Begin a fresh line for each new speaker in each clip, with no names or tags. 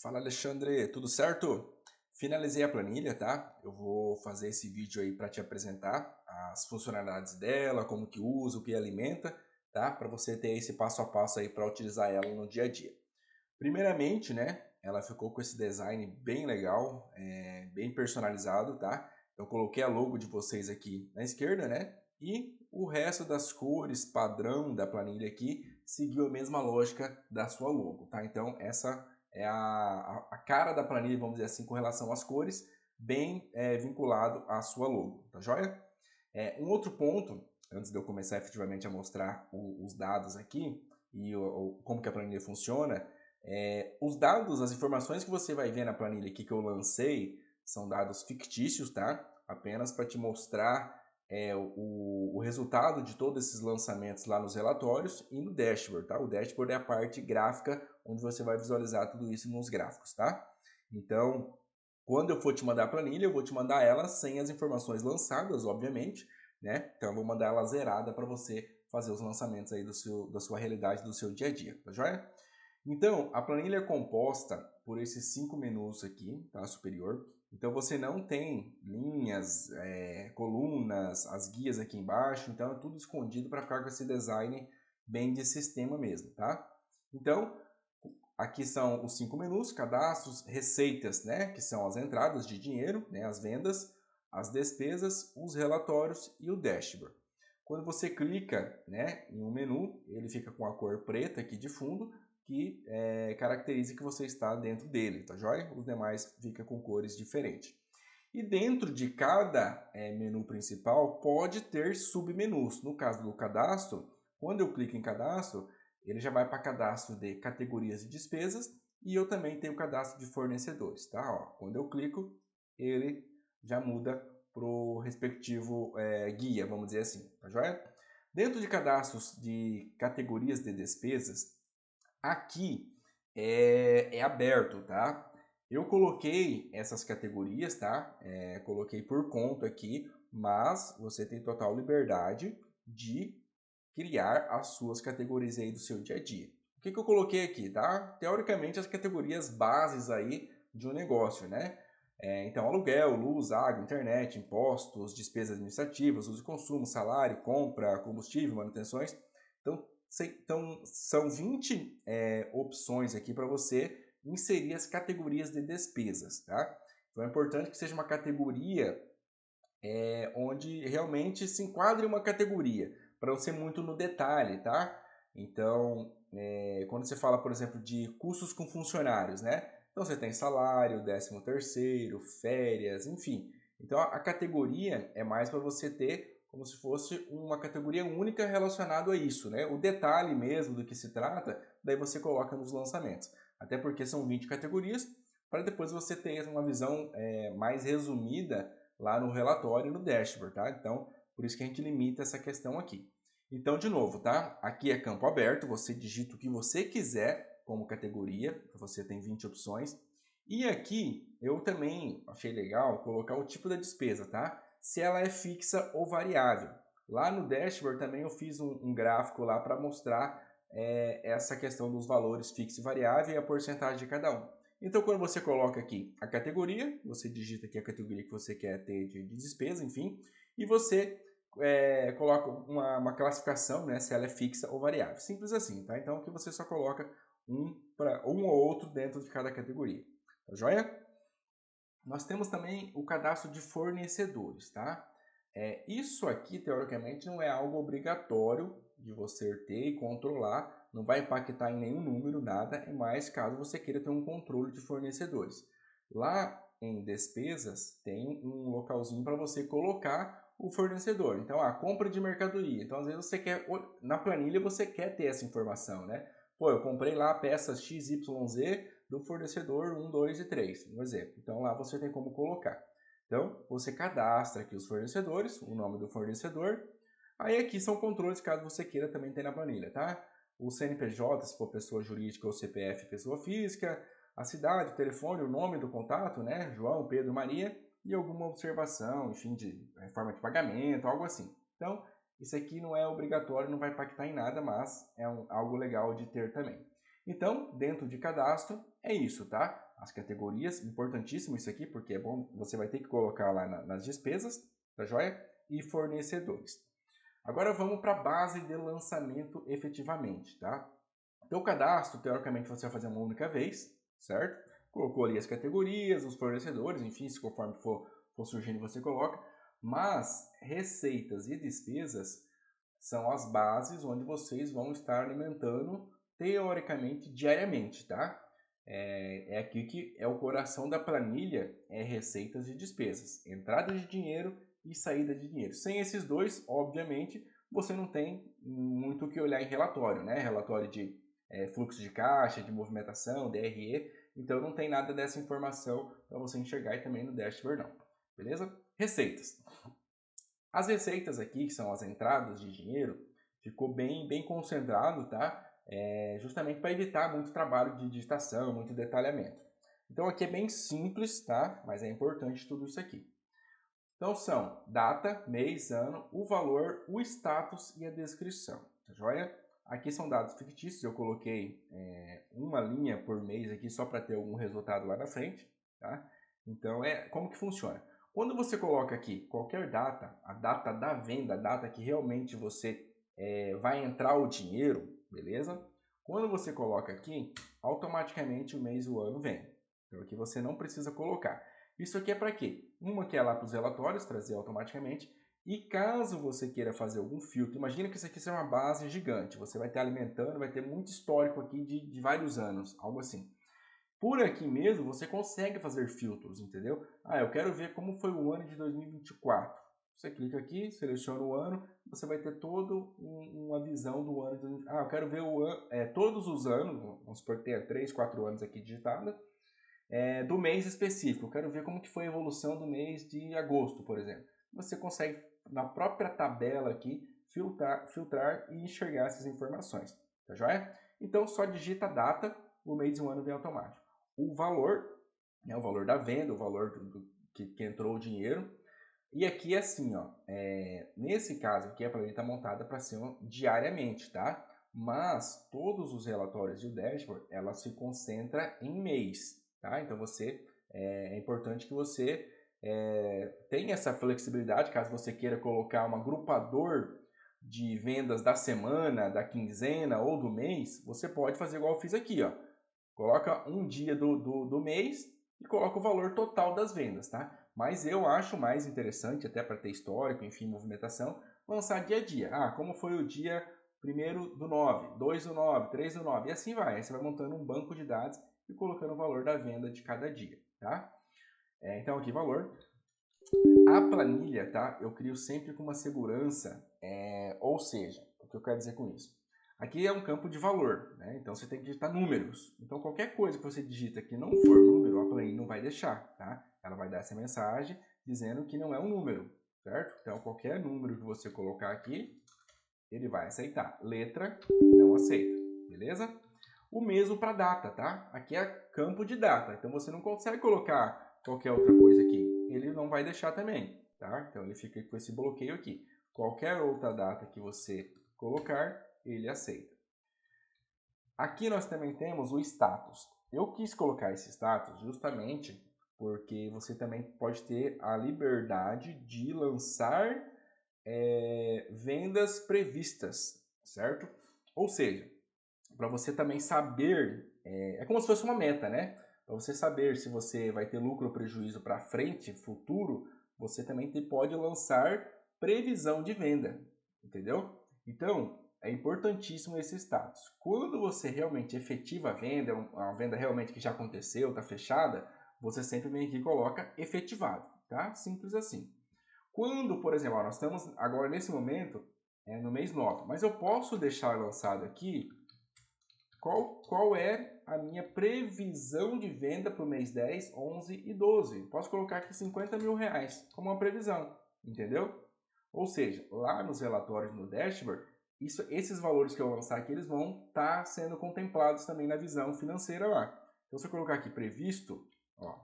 Fala Alexandre, tudo certo? Finalizei a planilha, tá? Eu vou fazer esse vídeo aí para te apresentar as funcionalidades dela, como que usa, o que alimenta, tá? Para você ter esse passo a passo aí para utilizar ela no dia a dia. Primeiramente, né? Ela ficou com esse design bem legal, bem personalizado, tá? Eu coloquei a logo de vocês aqui na esquerda, né? E o resto das cores padrão da planilha aqui seguiu a mesma lógica da sua logo, tá? Então essa é a cara da planilha, vamos dizer assim, com relação às cores, bem vinculado à sua logo, tá joia? Um outro ponto, antes de eu começar efetivamente a mostrar os dados aqui e como que a planilha funciona, os dados, as informações que você vai ver na planilha aqui que eu lancei, são dados fictícios, tá? Apenas para te mostrar o resultado de todos esses lançamentos lá nos relatórios e no dashboard, tá? O dashboard é a parte gráfica onde você vai visualizar tudo isso nos gráficos, tá? Então, quando eu for te mandar a planilha, eu vou te mandar ela sem as informações lançadas, obviamente, né? Então, eu vou mandar ela zerada para você fazer os lançamentos aí da sua realidade, do seu dia a dia, tá joia? Então, a planilha é composta por esses 5 menus aqui, tá? Superior. Então, você não tem linhas, colunas, as guias aqui embaixo. Então, é tudo escondido para ficar com esse design bem de sistema mesmo, tá? Então, aqui são os 5 menus, cadastros, receitas, né? Que são as entradas de dinheiro, né? As vendas, as despesas, os relatórios e o dashboard. Quando você clica, né, em um menu, ele fica com a cor preta aqui de fundo, que caracteriza que você está dentro dele, tá joia? Os demais ficam com cores diferentes. E dentro de cada menu principal pode ter submenus. No caso do cadastro, quando eu clico em cadastro, ele já vai para cadastro de categorias de despesas e eu também tenho cadastro de fornecedores, tá? Ó, quando eu clico, ele já muda para o respectivo guia, vamos dizer assim, tá joia? Dentro de cadastros de categorias de despesas, aqui é aberto, tá? Eu coloquei essas categorias, tá? Coloquei por conta aqui, mas você tem total liberdade de criar as suas categorias aí do seu dia a dia. O que eu coloquei aqui, tá? Teoricamente, as categorias bases aí de um negócio, né? Então, aluguel, luz, água, internet, impostos, despesas administrativas, uso e consumo, salário, compra, combustível, manutenções. Então são 20 opções aqui para você inserir as categorias de despesas, tá? Então é importante que seja uma categoria onde realmente se enquadre uma categoria, para não ser muito no detalhe, tá? Então, quando você fala, por exemplo, de custos com funcionários, né? Então você tem salário, 13º, férias, enfim. Então a categoria é mais para você ter como se fosse uma categoria única relacionada a isso, né? O detalhe mesmo do que se trata, daí você coloca nos lançamentos. Até porque são 20 categorias, para depois você ter uma visão mais resumida lá no relatório e no dashboard, tá? Então, por isso que a gente limita essa questão aqui. Então, de novo, tá? Aqui é campo aberto, você digita o que você quiser como categoria, você tem 20 opções. E aqui, eu também achei legal colocar o tipo da despesa, tá? Se ela é fixa ou variável. Lá no dashboard também eu fiz um gráfico lá para mostrar essa questão dos valores fixo e variável e a porcentagem de cada um. Então, quando você coloca aqui a categoria, você digita aqui a categoria que você quer ter de despesa, enfim, e você coloca uma classificação, né, se ela é fixa ou variável. Simples assim, tá? Então, aqui você só coloca um ou outro dentro de cada categoria. Tá joia? Nós temos também o cadastro de fornecedores, tá? Isso aqui, teoricamente, não é algo obrigatório de você ter e controlar, não vai impactar em nenhum número, nada, é mais caso você queira ter um controle de fornecedores. Lá em despesas, tem um localzinho para você colocar o fornecedor. Então, a compra de mercadoria. Então, às vezes você quer, na planilha você quer ter essa informação, né? Pô, eu comprei lá peças XYZ do fornecedor 1, 2 e 3, um exemplo. Então, lá você tem como colocar. Então, você cadastra aqui os fornecedores, o nome do fornecedor. Aí aqui são controles caso você queira também ter na planilha, tá? O CNPJ, se for pessoa jurídica, ou CPF, pessoa física, a cidade, o telefone, o nome do contato, né? João, Pedro, Maria, e alguma observação, enfim, de forma de pagamento, algo assim. Então, isso aqui não é obrigatório, não vai impactar em nada, mas é algo legal de ter também. Então, dentro de cadastro, é isso, tá? As categorias, importantíssimo isso aqui, porque é bom, você vai ter que colocar lá nas despesas, tá joia? E fornecedores. Agora vamos para a base de lançamento efetivamente, tá? Então, o cadastro, teoricamente, você vai fazer uma única vez, certo? Colocou ali as categorias, os fornecedores, enfim, se conforme for surgindo você coloca. Mas receitas e despesas são as bases onde vocês vão estar alimentando, teoricamente, diariamente, tá? É aqui que é o coração da planilha, é receitas e despesas. Entrada de dinheiro e saída de dinheiro. Sem esses dois, obviamente, você não tem muito o que olhar em relatório, né? Relatório de fluxo de caixa, de movimentação, DRE. Então, não tem nada dessa informação para você enxergar e também no dashboard não. Beleza? Receitas. As receitas aqui, que são as entradas de dinheiro, ficou bem concentrado, tá? Justamente para evitar muito trabalho de digitação, muito detalhamento. Então aqui é bem simples, tá? Mas é importante tudo isso aqui. Então são data, mês, ano, o valor, o status e a descrição, tá joia? Aqui são dados fictícios, eu coloquei uma linha por mês aqui só para ter algum resultado lá na frente, tá? Então como que funciona? Quando você coloca aqui qualquer data, a data da venda, a data que realmente você vai entrar o dinheiro, beleza? Quando você coloca aqui, automaticamente o mês e o ano vem. Então aqui você não precisa colocar. Isso aqui é para quê? Uma que é lá para os relatórios, trazer automaticamente. E caso você queira fazer algum filtro, imagina que isso aqui seja uma base gigante. Você vai estar alimentando, vai ter muito histórico aqui de vários anos, algo assim. Por aqui mesmo, você consegue fazer filtros, entendeu? Eu quero ver como foi o ano de 2024. Você clica aqui, seleciona o ano, você vai ter toda uma visão do ano. Eu quero ver todos os anos, vamos supor que tenha 3, 4 anos aqui digitados, do mês específico. Eu quero ver como que foi a evolução do mês de agosto, por exemplo. Você consegue, na própria tabela aqui, filtrar e enxergar essas informações. Tá joia? Então, só digita a data, o mês e o ano vem automático. O valor, né, o valor da venda, o valor que entrou o dinheiro. E aqui é assim, ó, nesse caso aqui a planilha está montada para ser diariamente, tá? Mas todos os relatórios e o dashboard, ela se concentra em mês, tá? Então é importante que você tenha essa flexibilidade, caso você queira colocar um agrupador de vendas da semana, da quinzena ou do mês, você pode fazer igual eu fiz aqui, ó. Coloca um dia do mês e coloca o valor total das vendas, tá? Mas eu acho mais interessante, até para ter histórico, enfim, movimentação, lançar dia a dia. Como foi o dia 1º do 9, 2 do 9, 3 do 9, e assim vai. Aí você vai montando um banco de dados e colocando o valor da venda de cada dia, tá? Então aqui valor. A planilha, tá? Eu crio sempre com uma segurança, ou seja, o que eu quero dizer com isso? Aqui é um campo de valor, né? Então você tem que digitar números. Então qualquer coisa que você digita que não for número, a planilha não vai deixar, tá? Ela vai dar essa mensagem dizendo que não é um número, certo? Então qualquer número que você colocar aqui, ele vai aceitar. Letra, não aceita, beleza? O mesmo para data, tá? Aqui é campo de data, então você não consegue colocar qualquer outra coisa aqui. Ele não vai deixar também, tá? Então ele fica com esse bloqueio aqui. Qualquer outra data que você colocar, ele aceita. Aqui nós também temos o status. Eu quis colocar esse status justamente porque você também pode ter a liberdade de lançar vendas previstas, certo? Ou seja, para você também saber, é como se fosse uma meta, né? Para você saber se você vai ter lucro ou prejuízo para frente, futuro, você também pode lançar previsão de venda, entendeu? Então, é importantíssimo esse status. Quando você realmente efetiva a venda, uma venda realmente que já aconteceu, está fechada, você sempre vem aqui e coloca efetivado, tá? Simples assim. Quando, por exemplo, nós estamos agora nesse momento no mês 9, mas eu posso deixar lançado aqui qual é a minha previsão de venda para o mês 10, 11 e 12. Posso colocar aqui 50 mil reais como uma previsão, entendeu? Ou seja, lá nos relatórios no dashboard, esses valores que eu vou lançar aqui, eles vão estar sendo contemplados também na visão financeira lá. Então, se eu colocar aqui previsto, ó,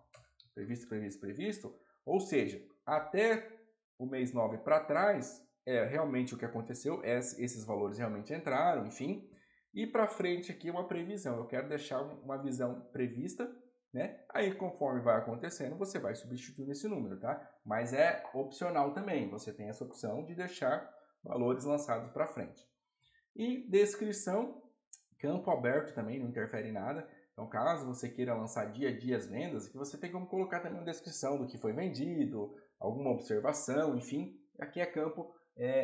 previsto, ou seja, até o mês 9 para trás, é realmente o que aconteceu, esses valores realmente entraram, enfim. E para frente aqui uma previsão, eu quero deixar uma visão prevista, né? Aí conforme vai acontecendo, você vai substituindo esse número, tá? Mas é opcional também, você tem essa opção de deixar valores lançados para frente. E descrição, campo aberto também, não interfere em nada. Então, caso você queira lançar dia a dia as vendas, que você tem como colocar também uma descrição do que foi vendido, alguma observação, enfim. Aqui é campo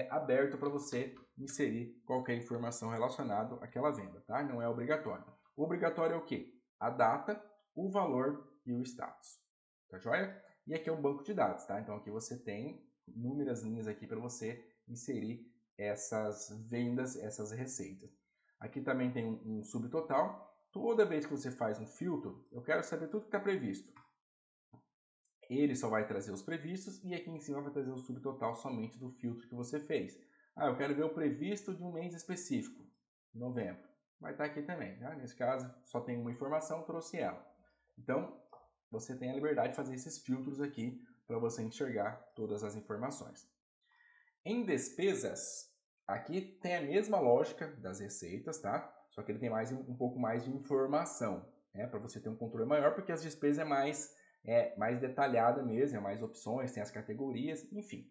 aberto para você inserir qualquer informação relacionada àquela venda, tá? Não é obrigatório. O obrigatório é o quê? A data, o valor e o status. Tá joia? E aqui é um banco de dados, tá? Então aqui você tem inúmeras linhas aqui para você inserir essas vendas, essas receitas. Aqui também tem um subtotal. Toda vez que você faz um filtro, eu quero saber tudo que está previsto. Ele só vai trazer os previstos e aqui em cima vai trazer o subtotal somente do filtro que você fez. Ah, eu quero ver o previsto de um mês específico, novembro. Vai estar aqui também, tá? Nesse caso, só tem uma informação, trouxe ela. Então, você tem a liberdade de fazer esses filtros aqui para você enxergar todas as informações. Em despesas, aqui tem a mesma lógica das receitas, tá? Só que ele tem um pouco mais de informação, né? Para você ter um controle maior, porque as despesas é mais detalhada mesmo, é mais opções, tem as categorias, enfim.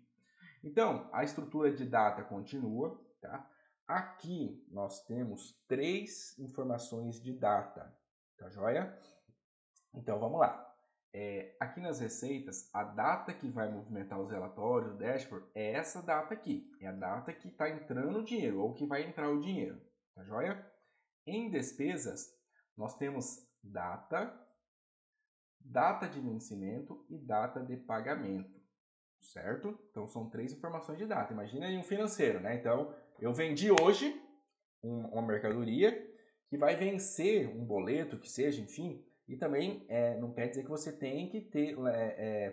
Então, a estrutura de data continua, tá? Aqui nós temos 3 informações de data, tá joia? Então vamos lá. Aqui nas receitas, a data que vai movimentar os relatórios, o dashboard, é essa data aqui. É a data que está entrando o dinheiro, ou que vai entrar o dinheiro. Tá joia? Em despesas, nós temos data, data de vencimento e data de pagamento. Certo? Então são 3 informações de data. Imagina aí um financeiro, né? Então, eu vendi hoje uma mercadoria que vai vencer um boleto, que seja, enfim, e também não quer dizer que você tem que ter,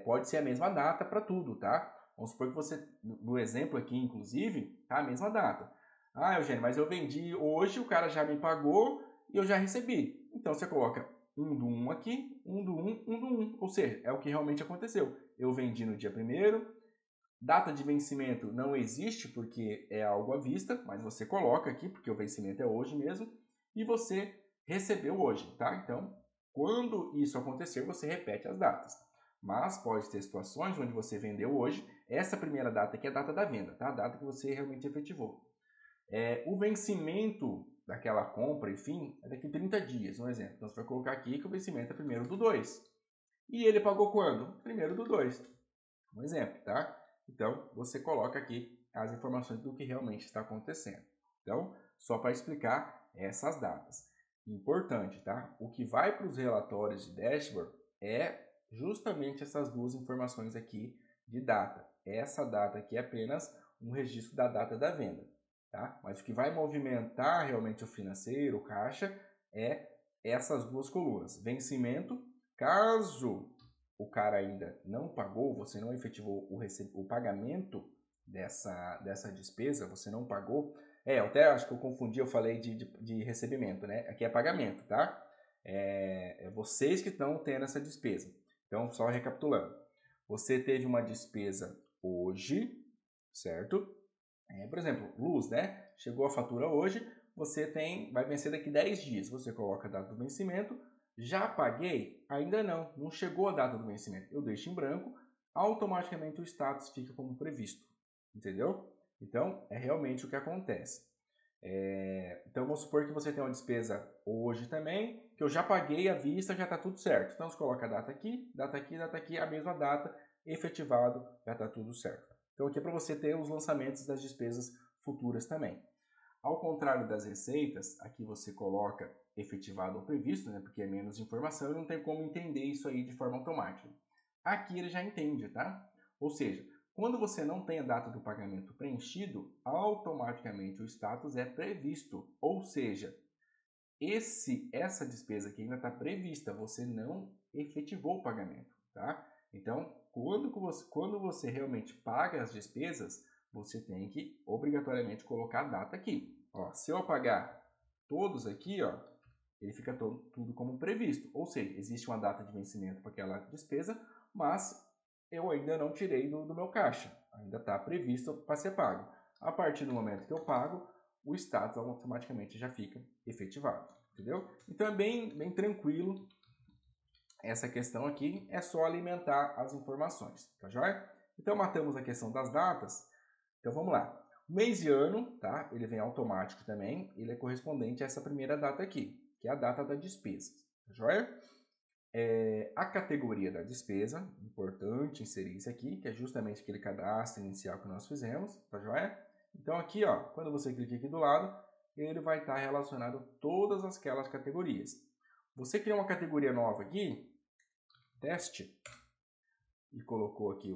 pode ser a mesma data para tudo, tá? Vamos supor que você, no exemplo aqui, inclusive, tá a mesma data. Ah, Eugênio, mas eu vendi hoje, o cara já me pagou e eu já recebi. Então você coloca 1 do 1 aqui, 1 do 1, 1 do 1. Ou seja, é o que realmente aconteceu. Eu vendi no dia 1º, data de vencimento não existe porque é algo à vista, mas você coloca aqui porque o vencimento é hoje mesmo e você recebeu hoje, tá? Então, quando isso acontecer, você repete as datas. Mas pode ter situações onde você vendeu hoje, essa primeira data aqui é a data da venda, tá? A data que você realmente efetivou. O vencimento daquela compra, enfim, é daqui 30 dias, um exemplo. Então, você vai colocar aqui que o vencimento é 1º do 2. E ele pagou quando? 1º do 2. Um exemplo, tá? Então, você coloca aqui as informações do que realmente está acontecendo. Então, só para explicar essas datas. Importante, tá? O que vai para os relatórios de dashboard é justamente essas 2 informações aqui de data. Essa data aqui é apenas um registro da data da venda, tá? Mas o que vai movimentar realmente o financeiro, o caixa, é essas 2 colunas. Vencimento, caso o cara ainda não pagou, você não efetivou o pagamento dessa despesa, você não pagou. Eu até acho que eu confundi, eu falei de recebimento, né? Aqui é pagamento, tá? É vocês que estão tendo essa despesa. Então, só recapitulando. Você teve uma despesa hoje, certo? Por exemplo, luz, né? Chegou a fatura hoje, vai vencer daqui 10 dias. Você coloca a data do vencimento. Já paguei? Ainda não, não chegou a data do vencimento. Eu deixo em branco, automaticamente o status fica como previsto. Entendeu? Então, é realmente o que acontece. Então, vamos supor que você tem uma despesa hoje também, que eu já paguei à vista, já está tudo certo. Então, você coloca a data aqui, data aqui, data aqui, a mesma data, efetivado, já está tudo certo. Então, aqui é para você ter os lançamentos das despesas futuras também. Ao contrário das receitas, aqui você coloca efetivado ou previsto, né, porque é menos informação e não tem como entender isso aí de forma automática. Aqui ele já entende, tá? Ou seja, quando você não tem a data do pagamento preenchido, automaticamente o status é previsto. Ou seja, essa despesa aqui ainda está prevista, você não efetivou o pagamento, tá? Então, quando você realmente paga as despesas, você tem que obrigatoriamente colocar a data aqui. Ó, se eu apagar todos aqui, ó, ele fica tudo como previsto. Ou seja, existe uma data de vencimento para aquela despesa, mas eu ainda não tirei do meu caixa. Ainda está previsto para ser pago. A partir do momento que eu pago, o status automaticamente já fica efetivado, entendeu? Então é bem tranquilo essa questão aqui, é só alimentar as informações, tá joia? Então matamos a questão das datas, então vamos lá. Mês e ano, tá? Ele vem automático também, ele é correspondente a essa primeira data aqui, que é a data da despesa, tá joia? A categoria da despesa, importante inserir isso aqui, que é justamente aquele cadastro inicial que nós fizemos, tá joia? Então aqui, ó, quando você clica aqui do lado, ele vai estar relacionado a todas aquelas categorias. Você criou uma categoria nova aqui, teste, e colocou aqui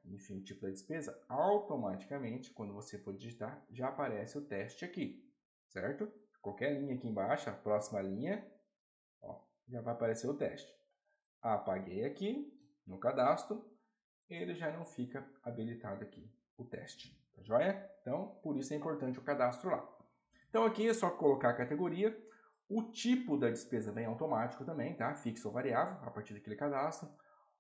enfim, o tipo da despesa, automaticamente, quando você for digitar, já aparece o teste aqui, certo? Qualquer linha aqui embaixo, a próxima linha, ó, já vai aparecer o teste. Apaguei aqui no cadastro, ele já não fica habilitado aqui, o teste, tá joia? Então, por isso é importante o cadastro lá. Então aqui é só colocar a categoria, o tipo da despesa vem automático também, tá? Fixo ou variável, a partir daquele cadastro.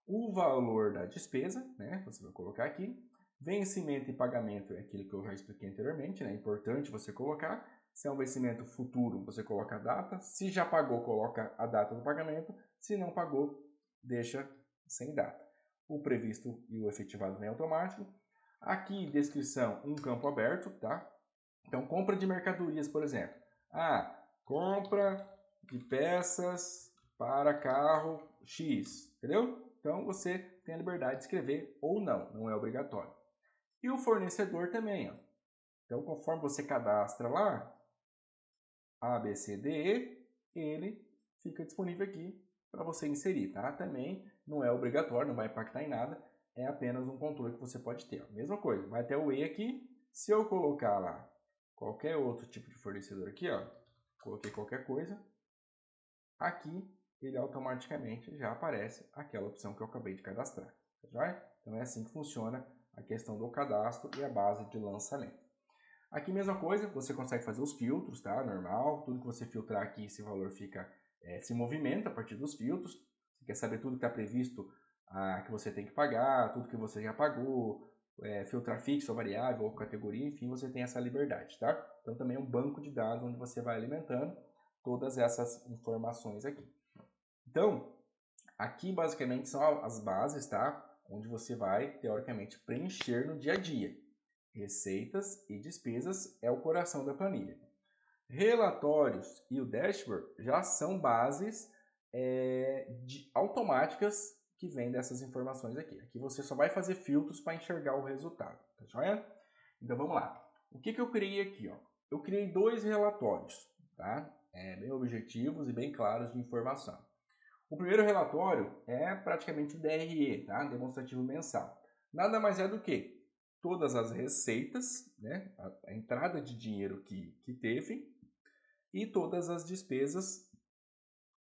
O valor da despesa, né? Você vai colocar aqui. Vencimento e pagamento é aquilo que eu já expliquei anteriormente, né? É importante você colocar. Se é um vencimento futuro, você coloca a data. Se já pagou, coloca a data do pagamento. Se não pagou, deixa sem data. O previsto e o efetivado vem automático. Aqui, descrição, um campo aberto, tá? Então, compra de mercadorias, por exemplo. Compra de peças para carro X, entendeu? Então, você tem a liberdade de escrever ou não, não é obrigatório. E o fornecedor também, ó. Então, conforme você cadastra lá, A, B, C, D, E, ele fica disponível aqui para você inserir, tá? Também não é obrigatório, não vai impactar em nada, é apenas um controle que você pode ter. Ó. Mesma coisa, vai até o E aqui, se eu colocar lá qualquer outro tipo de fornecedor aqui, ó, coloquei qualquer coisa, aqui ele automaticamente já aparece aquela opção que eu acabei de cadastrar, tá joia? Então é assim que funciona a questão do cadastro e a base de lançamento. Aqui mesma coisa, você consegue fazer os filtros, tá? Normal, tudo que você filtrar aqui, esse valor fica, se movimenta a partir dos filtros. Você quer saber tudo que está previsto que você tem que pagar, tudo que você já pagou, filtrar fixo ou variável ou categoria, enfim, você tem essa liberdade, tá? Então também é um banco de dados onde você vai alimentando todas essas informações aqui. Então, aqui basicamente são as bases, tá? Onde você vai, teoricamente, preencher no dia a dia. Receitas e despesas é o coração da planilha. Relatórios e o dashboard já são bases automáticas que vêm dessas informações aqui. Aqui você só vai fazer filtros para enxergar o resultado, tá joia? Então vamos lá. O que eu criei aqui? Ó? Eu criei 2 relatórios, tá? Bem objetivos e bem claros de informação. O primeiro relatório é praticamente o DRE, tá? Demonstrativo mensal. Nada mais é do que todas as receitas, né? A entrada de dinheiro que teve e todas as despesas,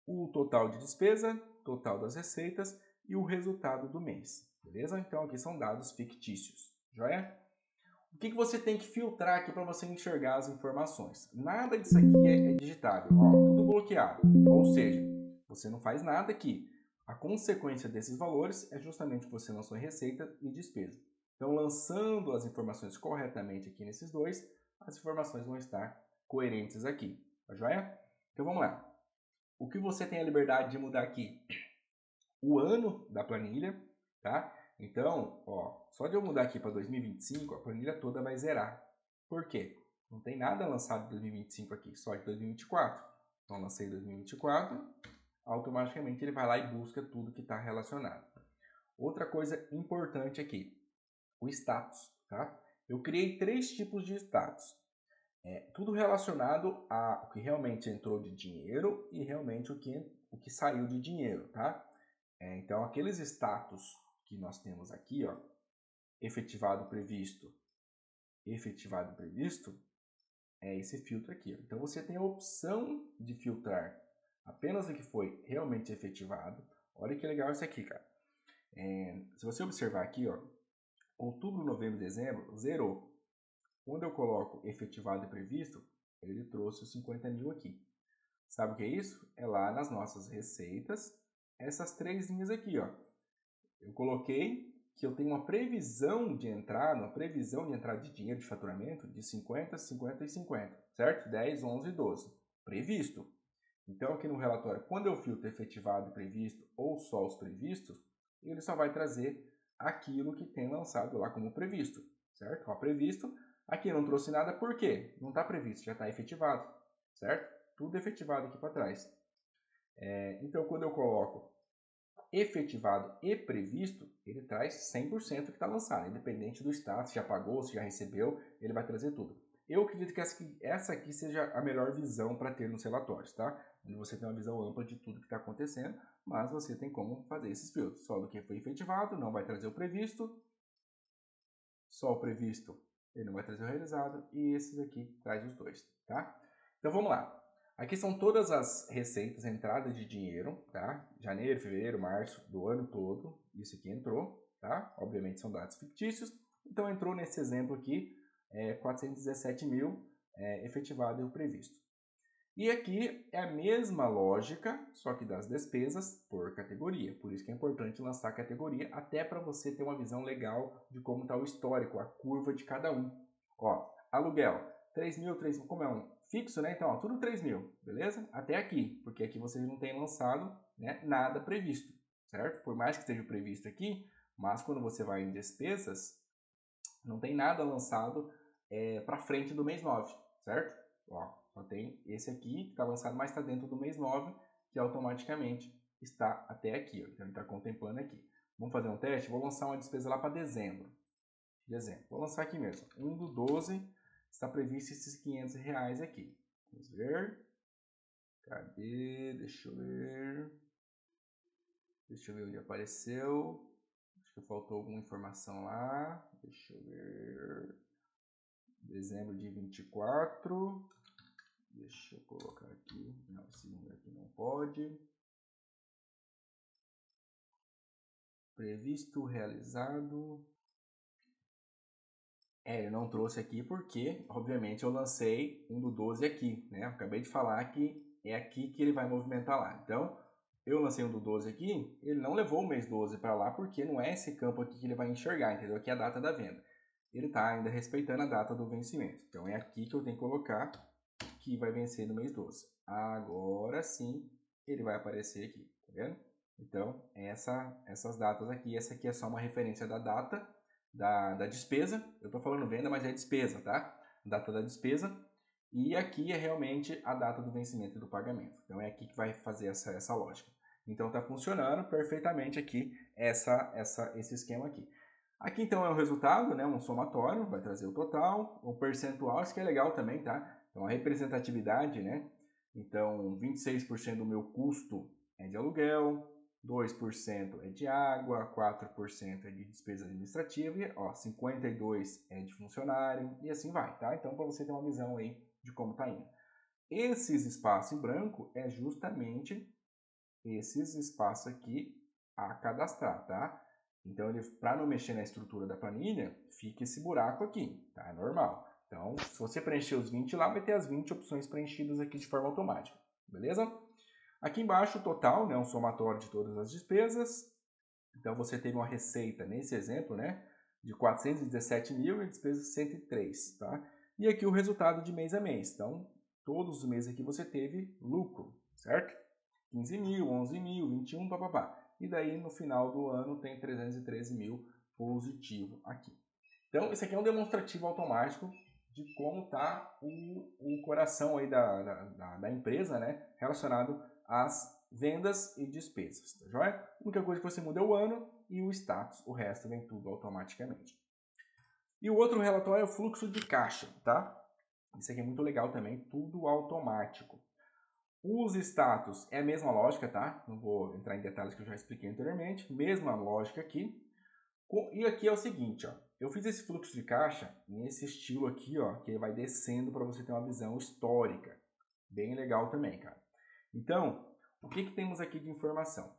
o total de despesa, total das receitas e o resultado do mês, beleza? Então aqui são dados fictícios, joia? O que você tem que filtrar aqui para você enxergar as informações? Nada disso aqui é digitável, ó, tudo bloqueado, ou seja, você não faz nada aqui. A consequência desses valores é justamente que você lançou receita e despesa. Então, lançando as informações corretamente aqui nesses dois, as informações vão estar coerentes aqui, tá joia? Então, vamos lá. O que você tem a liberdade de mudar aqui? O ano da planilha, tá? Então, ó, só de eu mudar aqui para 2025, a planilha toda vai zerar. Por quê? Não tem nada lançado de 2025 aqui, só de 2024. Então, lancei 2024, automaticamente ele vai lá e busca tudo que está relacionado. Outra coisa importante aqui, o status, tá? Eu criei 3 tipos de status. Tudo relacionado a o que realmente entrou de dinheiro e realmente o que saiu de dinheiro, tá? Então, aqueles status que nós temos aqui, ó, efetivado previsto, é esse filtro aqui. Ó. Então, você tem a opção de filtrar apenas o que foi realmente efetivado. Olha que legal isso aqui, cara. Se você observar aqui, ó, outubro, novembro, dezembro, zerou. Quando eu coloco efetivado e previsto, ele trouxe os 50 mil aqui. Sabe o que é isso? É lá nas nossas receitas, essas 3 linhas aqui, ó. Eu coloquei que eu tenho uma previsão de entrada de dinheiro de faturamento de 50, 50 e 50, certo? 10, 11 e 12. Previsto. Então, aqui no relatório, quando eu filtro efetivado e previsto ou só os previstos, ele só vai trazer aquilo que tem lançado lá como previsto, certo? Ó, previsto. Aqui não trouxe nada, por quê? Não está previsto, já está efetivado, certo? Tudo efetivado aqui para trás. Então, quando eu coloco efetivado e previsto, ele traz 100% que está lançado, independente do status, se já pagou, se já recebeu, ele vai trazer tudo. Eu acredito que essa aqui seja a melhor visão para ter nos relatórios, tá? Onde você tem uma visão ampla de tudo que está acontecendo, mas você tem como fazer esses filtros. Só do que foi efetivado, não vai trazer o previsto, só o previsto, ele não vai trazer o realizado, e esses aqui traz os dois, tá? Então vamos lá. Aqui são todas as receitas, entradas de dinheiro, tá? Janeiro, fevereiro, março, do ano todo, isso aqui entrou, tá? Obviamente são dados fictícios, então entrou nesse exemplo aqui, 417 mil efetivado e o previsto. E aqui é a mesma lógica, só que das despesas por categoria. Por isso que é importante lançar a categoria, até para você ter uma visão legal de como está o histórico, a curva de cada um. Ó, aluguel, 3 mil, como é um fixo, né? Então, ó, tudo 3 mil, beleza? Até aqui, porque aqui vocês não têm lançado, né, nada previsto, certo? Por mais que esteja previsto aqui, mas quando você vai em despesas, não tem nada lançado para frente do mês 9, certo? Ó, só tem esse aqui que está lançado, mas está dentro do mês 9, que automaticamente está até aqui. Ó. Então, ele está contemplando aqui. Vamos fazer um teste? Vou lançar uma despesa lá para dezembro. Vou lançar aqui mesmo. 1/12, está previsto esses R$500 aqui. Vamos ver. Cadê? Deixa eu ver. Deixa eu ver onde apareceu. Acho que faltou alguma informação lá. Deixa eu ver. Dezembro de 24. Deixa eu colocar aqui. Não, esse número aqui não pode. Previsto, realizado. Ele não trouxe aqui porque, obviamente, eu lancei 1/12 aqui, né? Eu acabei de falar que é aqui que ele vai movimentar lá. Então, eu lancei 1/12 aqui, ele não levou o mês 12 para lá porque não é esse campo aqui que ele vai enxergar, entendeu? Aqui é a data da venda. Ele está ainda respeitando a data do vencimento. Então, é aqui que eu tenho que colocar que vai vencer no mês 12. Agora sim, ele vai aparecer aqui, tá vendo? Então, essas datas aqui, essa aqui é só uma referência da data da despesa. Eu estou falando venda, mas é despesa, tá? Data da despesa. E aqui é realmente a data do vencimento e do pagamento. Então, é aqui que vai fazer essa lógica. Então, está funcionando perfeitamente aqui esse esquema aqui. Aqui, então, é o resultado, né? Um somatório, vai trazer o total, o percentual, isso que é legal também, tá? Então, a representatividade, né? Então, 26% do meu custo é de aluguel, 2% é de água, 4% é de despesa administrativa e, ó, 52% é de funcionário e assim vai, tá? Então, para você ter uma visão aí de como tá indo. Esses espaços em branco é justamente esses espaços aqui a cadastrar, tá? Então, para não mexer na estrutura da planilha, fica esse buraco aqui, tá? É normal. Então, se você preencher os 20 lá, vai ter as 20 opções preenchidas aqui de forma automática, beleza? Aqui embaixo o total, né, um somatório de todas as despesas. Então, você teve uma receita, nesse exemplo, né, de 417 mil e despesas 103, tá? E aqui o resultado de mês a mês. Então, todos os meses aqui você teve lucro, certo? 15 mil, 11 mil, 21, papapá. E daí, no final do ano, tem 313 mil positivo aqui. Então, esse aqui é um demonstrativo automático de como está o coração aí da empresa, né? Relacionado às vendas e despesas, tá joia? A única coisa que você muda é o ano e o status, o resto vem tudo automaticamente. E o outro relatório é o fluxo de caixa, tá? Isso aqui é muito legal também, tudo automático. Os status é a mesma lógica, tá? Não vou entrar em detalhes que eu já expliquei anteriormente. Mesma lógica aqui. E aqui é o seguinte, ó. Eu fiz esse fluxo de caixa nesse estilo aqui, ó, que ele vai descendo para você ter uma visão histórica. Bem legal também, cara. Então, o que temos aqui de informação?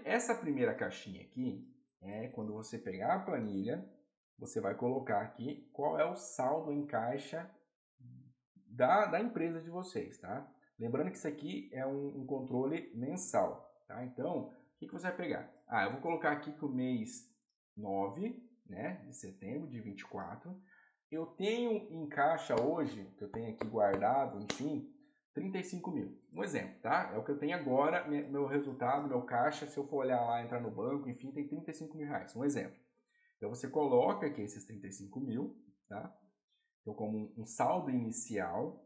Essa primeira caixinha aqui é quando você pegar a planilha, você vai colocar aqui qual é o saldo em caixa da empresa de vocês, tá? Lembrando que isso aqui é um controle mensal, tá? Então, o que você vai pegar? Eu vou colocar aqui que o mês 9, né, de setembro de 24. Eu tenho em caixa hoje, que eu tenho aqui guardado, enfim, 35 mil. Um exemplo, tá? É o que eu tenho agora, meu resultado, meu caixa, se eu for olhar lá, entrar no banco, enfim, tem 35 mil reais. Um exemplo. Então, você coloca aqui esses 35 mil, tá? Então, como um saldo inicial.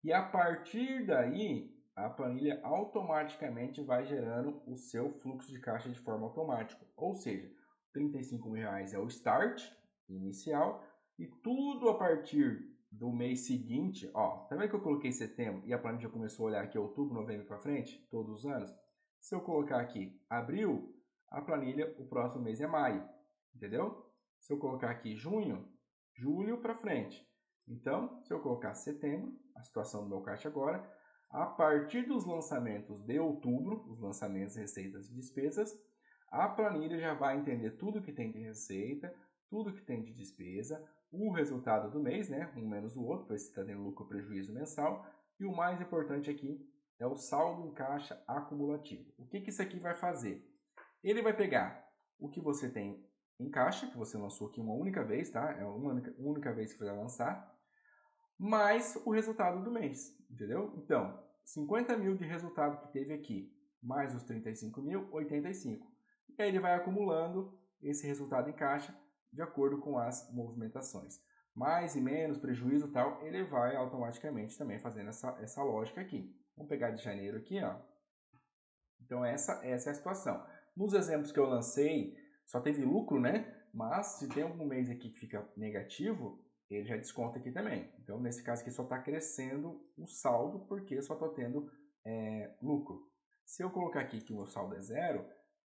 E a partir daí, a planilha automaticamente vai gerando o seu fluxo de caixa de forma automática. Ou seja, 35 mil reais é o start inicial e tudo a partir do mês seguinte, ó, tá vendo que eu coloquei setembro e a planilha começou a olhar aqui outubro, novembro para frente, todos os anos? Se eu colocar aqui abril, a planilha, o próximo mês é maio, entendeu? Se eu colocar aqui junho, julho para frente. Então, se eu colocar setembro, a situação do meu caixa agora, a partir dos lançamentos de outubro, os lançamentos, receitas e despesas, a planilha já vai entender tudo que tem de receita, tudo que tem de despesa, o resultado do mês, né, um menos o outro, para se está tendo lucro ou prejuízo mensal, e o mais importante aqui é o saldo em caixa acumulativo. O que isso aqui vai fazer? Ele vai pegar o que você tem em caixa, que você lançou aqui uma única vez, tá? É uma única vez que você vai lançar, mais o resultado do mês, entendeu? Então, 50 mil de resultado que teve aqui, mais os 35 mil, 85. E aí ele vai acumulando esse resultado em caixa de acordo com as movimentações. Mais e menos, prejuízo e tal, ele vai automaticamente também fazendo essa lógica aqui. Vamos pegar de janeiro aqui, ó. Então essa é a situação. Nos exemplos que eu lancei, só teve lucro, né? Mas se tem algum mês aqui que fica negativo, ele já desconta aqui também. Então, nesse caso aqui, só está crescendo o saldo, porque só estou tendo lucro. Se eu colocar aqui que o meu saldo é zero,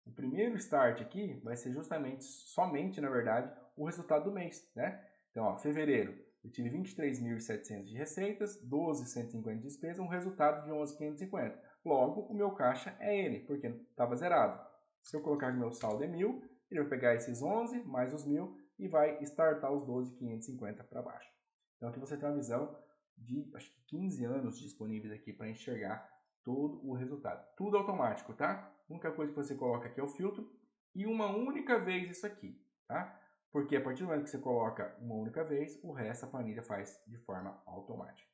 o primeiro start aqui vai ser justamente, somente, na verdade, o resultado do mês, né? Então, ó, fevereiro, eu tive 23.700 de receitas, 12.150 de despesa, um resultado de 11.550. Logo, o meu caixa é ele, porque estava zerado. Se eu colocar que meu saldo é 1.000, ele vai pegar esses 11 mais os 1.000 e vai startar os 12.550 para baixo. Então aqui você tem uma visão de acho que 15 anos disponíveis aqui para enxergar todo o resultado. Tudo automático, tá? A única coisa que você coloca aqui é o filtro e uma única vez isso aqui, tá? Porque a partir do momento que você coloca uma única vez, o resto a planilha faz de forma automática.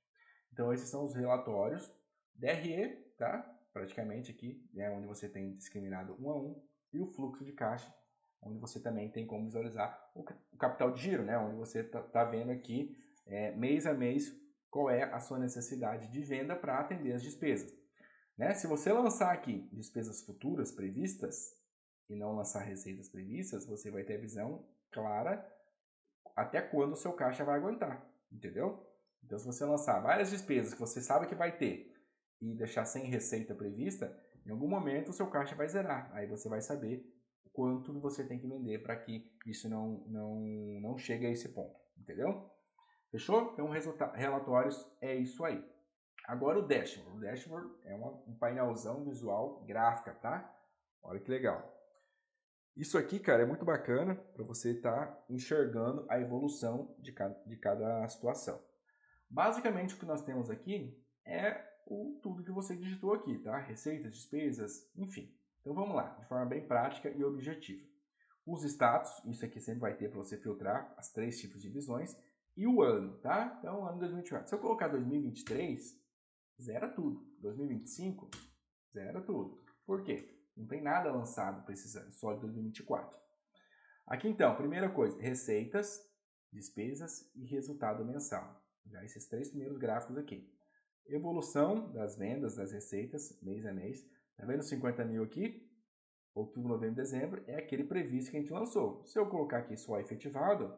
Então esses são os relatórios DRE, tá? Praticamente aqui, né, onde você tem discriminado um a um, e o fluxo de caixa, onde você também tem como visualizar o capital de giro, né? Onde você tá vendo aqui mês a mês qual é a sua necessidade de venda para atender as despesas. Né? Se você lançar aqui despesas futuras previstas e não lançar receitas previstas, você vai ter a visão clara até quando o seu caixa vai aguentar, entendeu? Então, se você lançar várias despesas que você sabe que vai ter e deixar sem receita prevista, em algum momento o seu caixa vai zerar. Aí você vai saber quanto você tem que vender para que isso não chegue a esse ponto, entendeu? Fechou? Então, relatórios é isso aí. Agora o dashboard. O dashboard é um painelzão visual gráfica, tá? Olha que legal. Isso aqui, cara, é muito bacana para você estar enxergando a evolução de cada situação. Basicamente, o que nós temos aqui é tudo que você digitou aqui, tá? Receitas, despesas, enfim. Então vamos lá, de forma bem prática e objetiva. Os status, isso aqui sempre vai ter para você filtrar as 3 tipos de visões. E o ano, tá? Então, ano 2024. Se eu colocar 2023, zera tudo. 2025, zera tudo. Por quê? Não tem nada lançado para esses anos, só de 2024. Aqui então, primeira coisa, receitas, despesas e resultado mensal. Já esses 3 primeiros gráficos aqui. Evolução das vendas, das receitas, mês a mês. Tá vendo 50 mil aqui? Outubro, novembro, dezembro é aquele previsto que a gente lançou. Se eu colocar aqui só efetivado,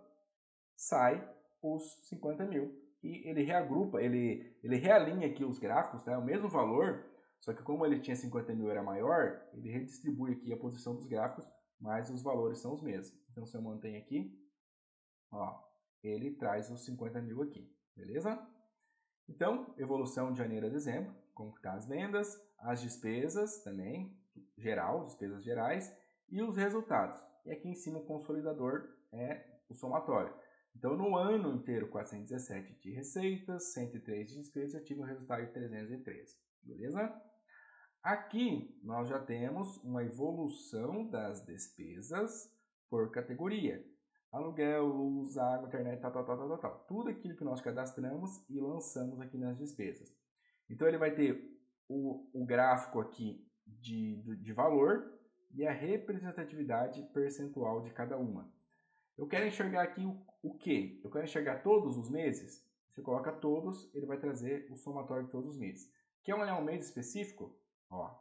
sai os 50 mil. E ele reagrupa, ele realinha aqui os gráficos, tá? O mesmo valor, só que como ele tinha 50 mil era maior, ele redistribui aqui a posição dos gráficos, mas os valores são os mesmos. Então se eu mantenho aqui, ó, ele traz os 50 mil aqui, beleza? Então, evolução de janeiro a dezembro, como estão as vendas, as despesas também, geral, despesas gerais, e os resultados. E aqui em cima o consolidador é o somatório. Então, no ano inteiro, 417 de receitas, 103 de despesas, eu tive um resultado de 313, beleza? Aqui, nós já temos uma evolução das despesas, por categoria. Aluguel, luz, água, internet, tal. Tudo aquilo que nós cadastramos e lançamos aqui nas despesas. Então, ele vai ter o gráfico aqui de valor e a representatividade percentual de cada uma. Eu quero enxergar aqui o quê? Eu quero enxergar todos os meses? Você coloca todos, ele vai trazer o somatório de todos os meses. Quer olhar um mês específico? Ó,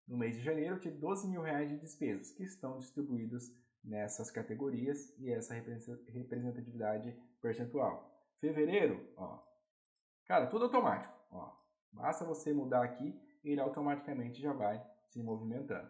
no mês de janeiro, eu tive R$12 mil de despesas que estão distribuídas nessas categorias e essa representatividade percentual. Fevereiro, ó, cara, tudo automático. Ó, basta você mudar aqui e ele automaticamente já vai se movimentando.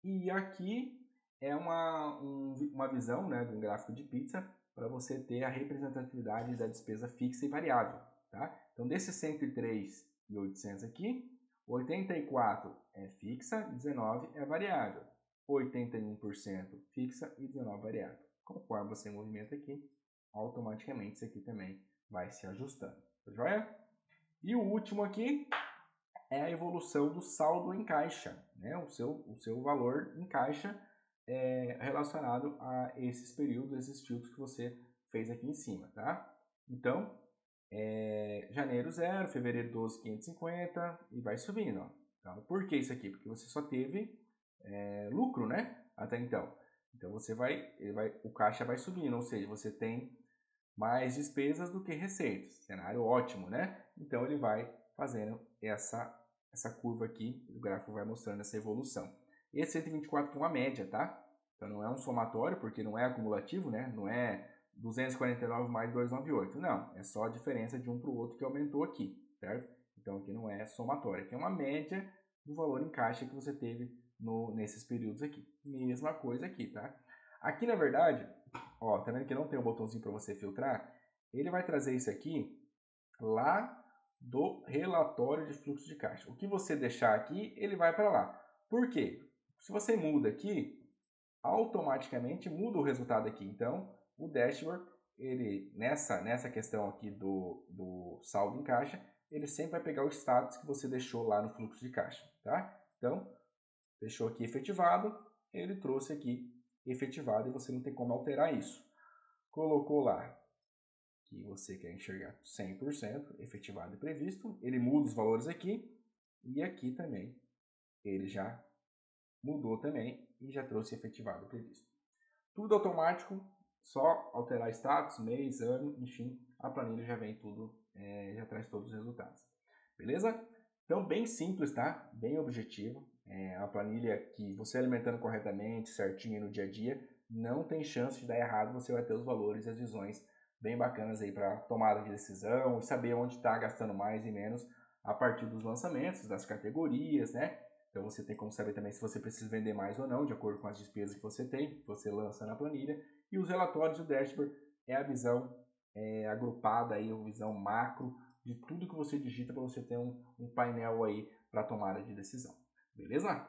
E aqui é uma visão, né, de um gráfico de pizza para você ter a representatividade da despesa fixa e variável. Tá? Então, desses 103.800 aqui, 84 é fixa, 19 é variável. 81% fixa e 19 variável. Conforme você movimenta aqui, automaticamente isso aqui também vai se ajustando. Tá joia? E o último aqui é a evolução do saldo em caixa, né? O seu valor em caixa relacionado a esses períodos, esses filtros que você fez aqui em cima, tá? Então, janeiro 0, fevereiro 12, 550 e vai subindo, ó. Então, por que isso aqui? Porque você só teve lucro, né? Até então. Então, o caixa vai subindo, ou seja, você tem mais despesas do que receitas. Cenário ótimo, né? Então, ele vai fazendo essa curva aqui, o gráfico vai mostrando essa evolução. Esse 124 aqui é uma média, tá? Então, não é um somatório, porque não é acumulativo, né? Não é 249 mais 298. Não, é só a diferença de um para o outro que aumentou aqui, certo? Então, aqui não é somatório, aqui é uma média do valor em caixa que você teve nesses períodos aqui. Mesma coisa aqui, tá? Aqui, na verdade, ó, tá vendo que não tem um botãozinho para você filtrar? Ele vai trazer isso aqui lá do relatório de fluxo de caixa. O que você deixar aqui, ele vai para lá. Por quê? Se você muda aqui, automaticamente muda o resultado aqui. Então, o dashboard, ele nessa questão aqui do saldo em caixa, ele sempre vai pegar o status que você deixou lá no fluxo de caixa, tá? Então, deixou aqui efetivado, ele trouxe aqui efetivado e você não tem como alterar isso. Colocou lá que você quer enxergar 100% efetivado e previsto, ele muda os valores aqui e aqui também ele já mudou também e já trouxe efetivado e previsto. Tudo automático, só alterar status, mês, ano, enfim, a planilha já vem tudo, já traz todos os resultados. Beleza? Então, bem simples, tá? Bem objetivo. A planilha que você alimentando corretamente, certinho no dia a dia, não tem chance de dar errado, você vai ter os valores e as visões bem bacanas aí para tomada de decisão e saber onde está gastando mais e menos a partir dos lançamentos, das categorias, né? Então você tem como saber também se você precisa vender mais ou não, de acordo com as despesas que você tem, que você lança na planilha. E os relatórios do dashboard é a visão agrupada aí, a visão macro de tudo que você digita para você ter um painel aí para tomada de decisão. Beleza?